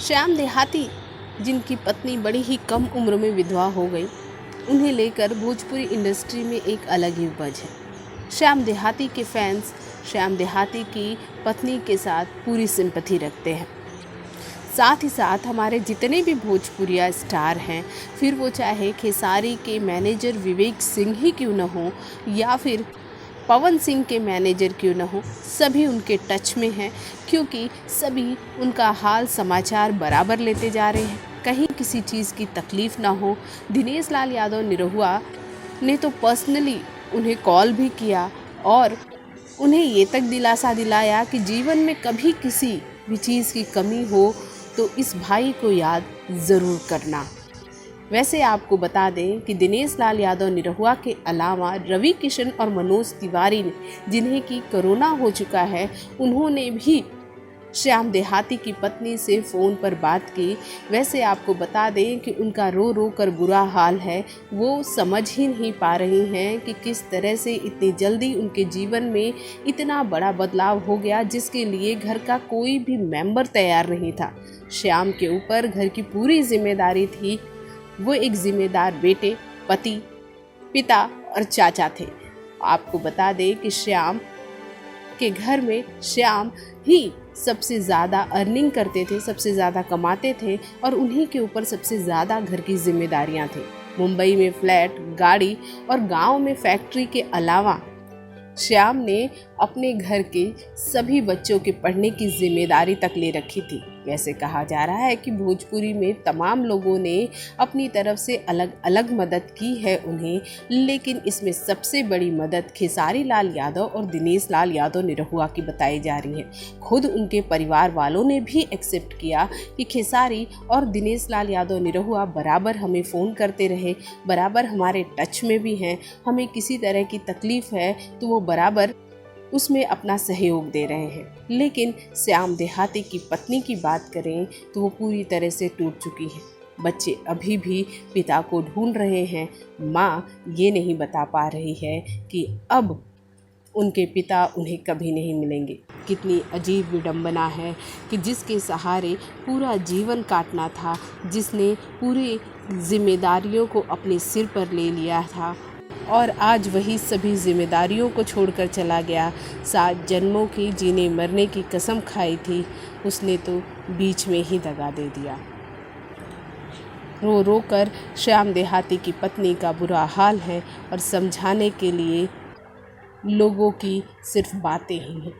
श्याम देहाती, जिनकी पत्नी बड़ी ही कम उम्र में विधवा हो गई, उन्हें लेकर भोजपुरी इंडस्ट्री में एक अलग ही बज़ है। श्याम देहाती के फैंस श्याम देहाती की पत्नी के साथ पूरी सिंपैथी रखते हैं। साथ ही साथ हमारे जितने भी भोजपुरिया स्टार हैं, फिर वो चाहे खेसारी के मैनेजर विवेक सिंह ही क्यों न हो या फिर पवन सिंह के मैनेजर क्यों न हो, सभी उनके टच में हैं, क्योंकि सभी उनका हाल समाचार बराबर लेते जा रहे हैं। कहीं किसी चीज़ की तकलीफ़ ना हो। दिनेश लाल यादव निरहुआ ने तो पर्सनली उन्हें कॉल भी किया और उन्हें ये तक दिलासा दिलाया कि जीवन में कभी किसी भी चीज़ की कमी हो तो इस भाई को याद ज़रूर करना। वैसे आपको बता दें कि दिनेश लाल यादव निरहुआ के अलावा रवि किशन और मनोज तिवारी ने, जिन्हें कि कोरोना हो चुका है, उन्होंने भी श्याम देहाती की पत्नी से फ़ोन पर बात की। वैसे आपको बता दें कि उनका रो रो कर बुरा हाल है। वो समझ ही नहीं पा रही हैं कि किस तरह से इतनी जल्दी उनके जीवन में इतना बड़ा बदलाव हो गया, जिसके लिए घर का कोई भी मेंबर तैयार नहीं था। श्याम के ऊपर घर की पूरी जिम्मेदारी थी। वो एक जिम्मेदार बेटे, पति, पिता और चाचा थे। आपको बता दें कि श्याम के घर में श्याम ही सबसे ज़्यादा अर्निंग करते थे, सबसे ज़्यादा कमाते थे और उन्हीं के ऊपर सबसे ज़्यादा घर की जिम्मेदारियां थी। मुंबई में फ्लैट, गाड़ी और गांव में फैक्ट्री के अलावा श्याम ने अपने घर के सभी बच्चों के पढ़ने की जिम्मेदारी तक ले रखी थी। वैसे कहा जा रहा है कि भोजपुरी में तमाम लोगों ने अपनी तरफ से अलग अलग मदद की है उन्हें, लेकिन इसमें सबसे बड़ी मदद खेसारी लाल यादव और दिनेश लाल यादव निरहुआ की बताई जा रही है। खुद उनके परिवार वालों ने भी एक्सेप्ट किया कि खेसारी और दिनेश लाल यादव निरहुआ बराबर हमें फ़ोन करते रहे, बराबर हमारे टच में भी हैं। हमें किसी तरह की तकलीफ़ है तो वो बराबर उसमें अपना सहयोग दे रहे हैं। लेकिन श्याम देहाती की पत्नी की बात करें तो वो पूरी तरह से टूट चुकी है। बच्चे अभी भी पिता को ढूंढ रहे हैं। माँ ये नहीं बता पा रही है कि अब उनके पिता उन्हें कभी नहीं मिलेंगे। कितनी अजीब विडंबना है कि जिसके सहारे पूरा जीवन काटना था, जिसने पूरी जिम्मेदारियों को अपने सिर पर ले लिया था और आज वही सभी जिम्मेदारियों को छोड़कर चला गया। 7 जन्मों की जीने मरने की कसम खाई थी, उसने तो बीच में ही दगा दे दिया। रो रो कर श्याम देहाती की पत्नी का बुरा हाल है और समझाने के लिए लोगों की सिर्फ बातें ही हैं।